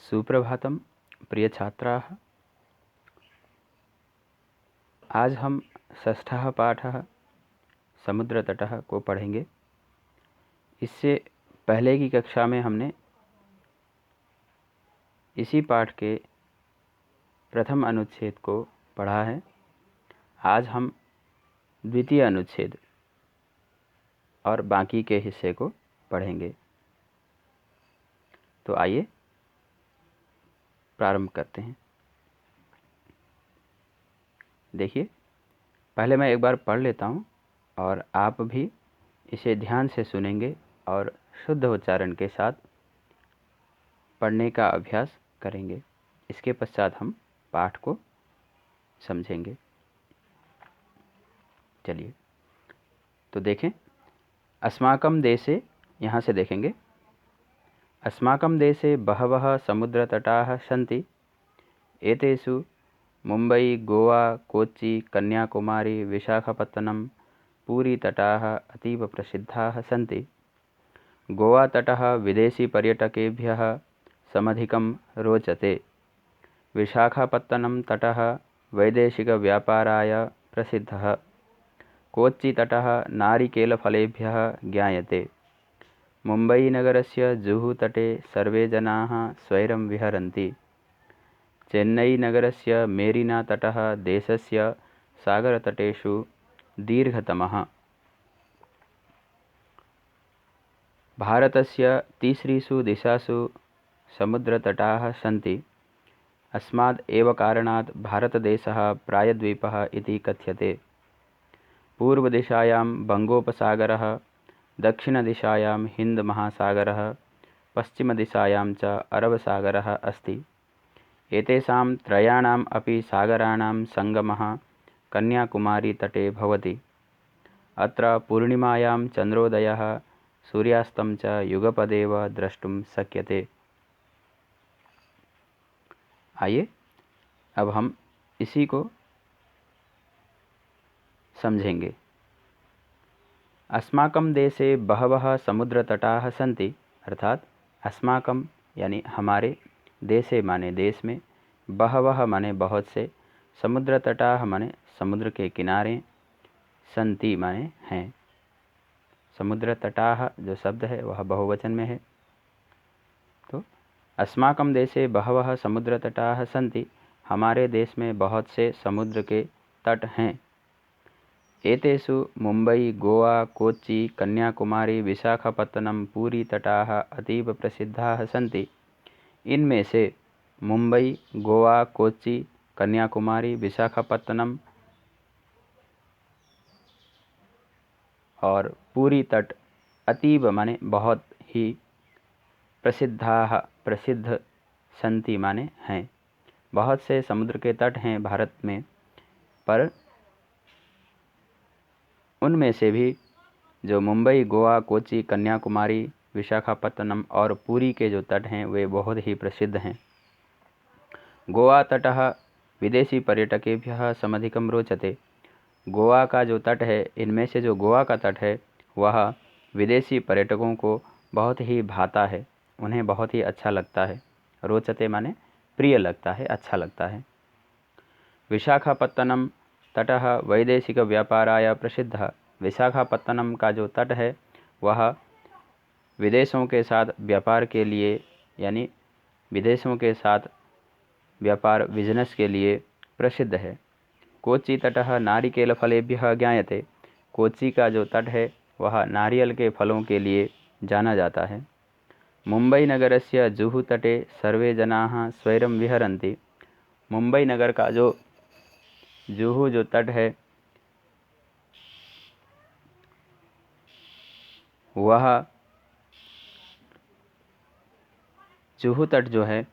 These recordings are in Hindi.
सुप्रभातम प्रिय छात्राः। आज हम षष्ठः पाठः समुद्रतटः को पढ़ेंगे। इससे पहले की कक्षा में हमने इसी पाठ के प्रथम अनुच्छेद को पढ़ा है। आज हम द्वितीय अनुच्छेद और बाकी के हिस्से को पढ़ेंगे। तो आइए प्रारंभ करते हैं। देखिए, पहले मैं एक बार पढ़ लेता हूँ और आप भी इसे ध्यान से सुनेंगे और शुद्ध उच्चारण के साथ पढ़ने का अभ्यास करेंगे। इसके पश्चात हम पाठ को समझेंगे। चलिए, तो देखें। अस्माकं देशे, यहाँ से देखेंगे, अस्माकं देशे बहवः समुद्रतटाः सन्ति। एतेषु मुम्बई, गोवा, कोच्चि, कन्याकुमारी, विशाखापत्तनम, पूरी तटाः अतीव प्रसिद्धाः सन्ति। गोवा तटः विदेशी पर्यटकेभ्यः समधिकं रोचते। विशाखापत्तनम तटः वैदेशिकव्यापाराय प्रसिद्धः। कोच्चि तटः नारिकेलफलेभ्यः ज्ञायते। मुम्बईनगरस्य जुहू तटे सर्वे जनाः स्वैरं विहरन्ति। चेन्नईनगरस्य मेरिना तटः देशस्य सागरतटेषु दीर्घतमः। भारतस्य तीसरीषु दिशासु समुद्रतटाः सन्ति। अस्माद् एव कारणात् भारतदेशः प्रायद्वीपः इति कथ्यते। पूर्वदिशायां बङ्गोपसागरः, दक्षिणदिशायां हिन्दमहासागरः, पश्चिमदिशायां च अरबसागरः अस्ति। एतेषां त्रयाणाम् अपि सागराणां सङ्गमः कन्याकुमारीतटे भवति। अत्र पूर्णिमायां चन्द्रोदयः सूर्यास्तं च युगपदेव द्रष्टुं शक्यते। आइए अब हम इसी को समझेंगे। अस्माकं देशे बहवः समुद्रतटाः सन्ति, अर्थात अस्माकं यानी हमारे, देशे माने देश में, बहवः माने बहुत से, समुद्रतटाः माने समुद्र के किनारे, सन्ति माने हैं। समुद्रतटाः जो शब्द है वह बहुवचन में है। तो अस्माकं देशे बहवः समुद्रतटाः सन्ति, हमारे देश में बहुत से समुद्र के तट हैं। एतेषु मुम्बई, गोवा, कोच्चि, कन्याकुमारी, विशाखापत्तनम, पूरी तटाः अतीव प्रसिद्धाः सन्ति। इनमें से मुंबई, गोवा, कोच्चि, कन्याकुमारी, विशाखापत्तनम और पूरी तट अतीव माने बहुत ही, प्रसिद्धाः प्रसिद्ध, सन्ति माने हैं। बहुत से समुद्र के तट हैं भारत में, पर उनमें से भी जो मुंबई, गोवा, कोच्चि, कन्याकुमारी, विशाखापत्तनम और पूरी के जो तट हैं वे बहुत ही प्रसिद्ध हैं। गोवा तटः विदेशी पर्यटकेभ्यः समधिकं रोचते। गोवा का जो तट है, इनमें से जो गोवा का तट है वह विदेशी पर्यटकों को बहुत ही भाता है, उन्हें बहुत ही अच्छा लगता है। रोचते माने प्रिय लगता है, अच्छा लगता है। विशाखापत्तनम तटः वैदेशिक व्यापाराय प्रसिद्धः। विशाखापत्तनम का जो तट है वह विदेशों के साथ व्यापार के लिए, यानी विदेशों के साथ व्यापार, बिजनेस के लिए प्रसिद्ध है। कोच्चि तटः नारिकेलफलेभ्यः ज्ञायते। कोच्चि का जो तट है वह नारियल के फलों के लिए जाना जाता है। मुंबई नगरस्य जुहू तटे सर्वे जनाः स्वैरं विहरन्ति। मुंबई नगर का जो जुहू जो तट है वह, जुहू तट जो है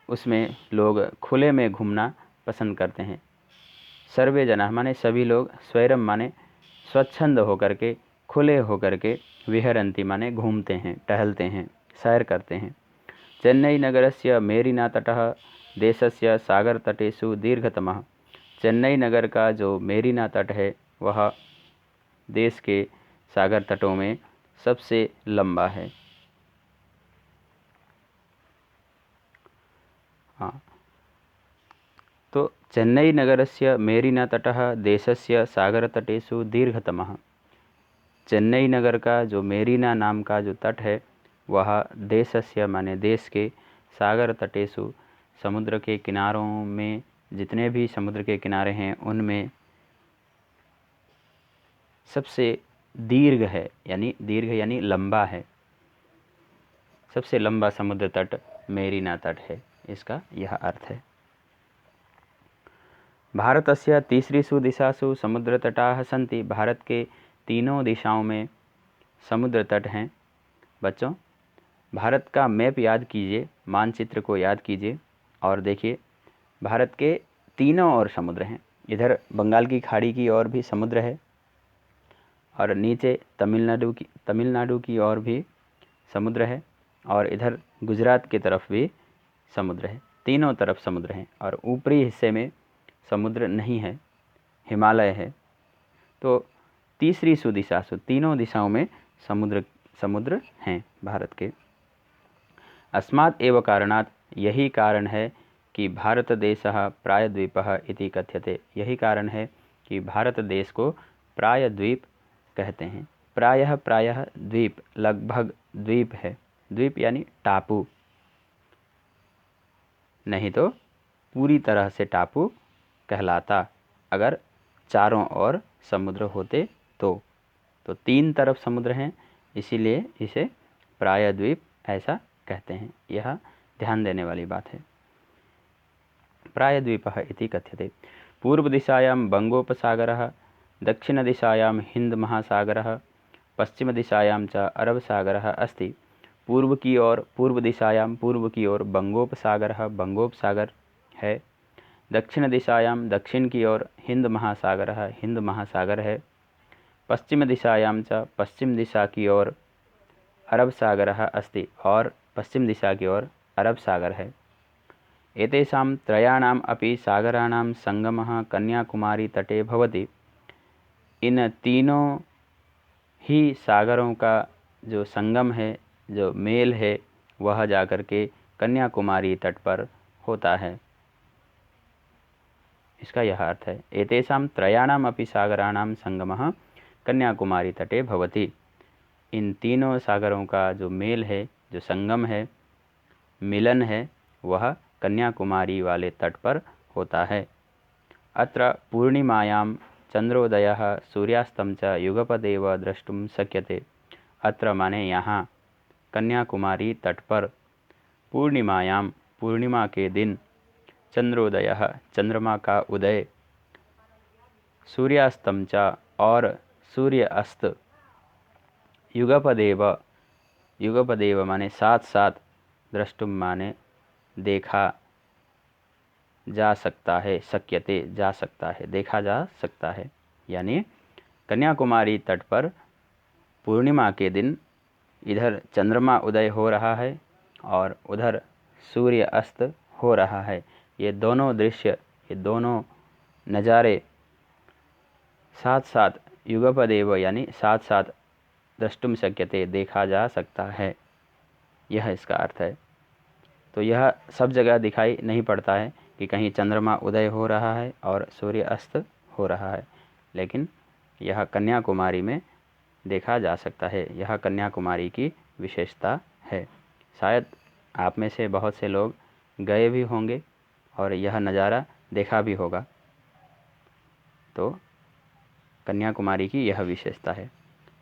उसमें लोग खुले में घूमना पसंद करते हैं। सर्वे जना माने सभी लोग, स्वैरम माने स्वच्छंद होकर के, खुले होकर के, विहरन्ति माने घूमते हैं, टहलते हैं, सैर करते हैं। चेन्नई नगरस्य मेरिना तटः देशस्य सागर तटेषु दीर्घतमः। चेन्नई नगर का जो मेरिना तट है वह देश के सागर तटों में सबसे लंबा है। तो चेन्नई नगरस्य मेरीना तटः देशस्य सागरतटेषु दीर्घतमः। चेन्नई नगर का जो मेरीना नाम का जो तट है वह देशस्य माने देश के सागर तटेषु समुद्र के किनारों में, जितने भी समुद्र के किनारे हैं उनमें सबसे दीर्घ है, यानी दीर्घ यानी लंबा है। सबसे लंबा समुद्र तट मेरीना तट है, इसका यह अर्थ है। भारतस्य तीसरीषु दिशासु समुद्र तटाः सन्ति। भारत के तीनों दिशाओं में समुद्र तट हैं। बच्चों, भारत का मैप याद कीजिए, मानचित्र को याद कीजिए और देखिए भारत के तीनों ओर समुद्र हैं। इधर बंगाल की खाड़ी की ओर भी समुद्र है और नीचे तमिलनाडु की ओर भी समुद्र है और इधर गुजरात की तरफ भी समुद्र है। तीनों तरफ समुद्र हैं और ऊपरी हिस्से में समुद्र नहीं है, हिमालय है। तो तीसरीषु दिशासु, तीनों दिशाओं में समुद्र हैं भारत के। अस्मात् एव कारणात्, यही कारण है कि भारत देशः प्रायद्वीपः इति कथ्यते। यही कारण है कि भारत देश को प्रायद्वीप कहते हैं। प्रायः द्वीप, लगभग द्वीप है। द्वीप यानी टापू, नहीं तो पूरी तरह से टापू कहलाता अगर चारों ओर समुद्र होते तो। तीन तरफ समुद्र हैं, इसीलिए इसे प्रायद्वीप ऐसा कहते हैं। यह ध्यान देने वाली बात है। प्रायद्वीपः इति कथ्यते। पूर्व दिशायां बंगोपसागरः, दक्षिण दिशायां हिंद महासागरः, पश्चिम दिशायां च अरब सागरः अस्ति। पूर्व दिशायां, पूर्व की ओर बंगोपसागरः, बंगोपसागर है। दक्षिण दिशायां, दक्षिण की ओर हिंद महासागरः, हिंद महासागर है। पश्चिम दिशायां च, पश्चिम दिशा की ओर अरब सागरः अस्ति, और पश्चिम दिशा की ओर अरब सागर है। एतेषां त्रयाणाम् अपि सागराणां संगमः कन्याकुमारी तटे भवति। इन तीनों ही सागरों का जो संगम है, जो मेल है, वह जाकर के कन्याकुमारी तट पर होता है। इसका यह अर्थ है, एतेषां त्रयाणाम् अपि सागराणां संगमः कन्याकुमारी तटे भवति। इन तीनों सागरों का जो मेल है, जो संगम है, मिलन है, वह कन्याकुमारी वाले तट पर होता है। अत्र पूर्णिमायां चंद्रोदयः सूर्यास्तं च युगपदेव द्रष्टुम शक्यते। अत्र माने यहाँ, कन्याकुमारी तट पर, पूर्णिमायां, पूर्णिमा के दिन, चंद्रोदयः, चंद्रमा का उदय, सूर्यास्तं च, और सूर्य अस्त, युगपदेव, युगपदेव माने साथ साथ, द्रष्टुम माने देखा जा सकता है, शक्यते जा सकता है, देखा जा सकता है। यानी कन्याकुमारी तट पर पूर्णिमा के दिन इधर चंद्रमा उदय हो रहा है और उधर सूर्य अस्त हो रहा है। ये दोनों दृश्य, ये दोनों नज़ारे साथ साथ, युगपदेव यानी साथ साथ, द्रष्टुम शक्यते, देखा जा सकता है। यह इसका अर्थ है। तो यह सब जगह दिखाई नहीं पड़ता है कि कहीं चंद्रमा उदय हो रहा है और सूर्य अस्त हो रहा है, लेकिन यह कन्याकुमारी में देखा जा सकता है। यह कन्याकुमारी की विशेषता है। शायद आप में से बहुत से लोग गए भी होंगे और यह नज़ारा देखा भी होगा। तो कन्याकुमारी की यह विशेषता है।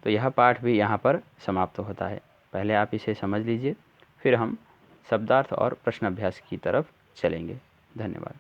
तो यह पाठ भी यहाँ पर समाप्त होता है। पहले आप इसे समझ लीजिए, फिर हम शब्दार्थ और प्रश्न अभ्यास की तरफ चलेंगे। धन्यवाद।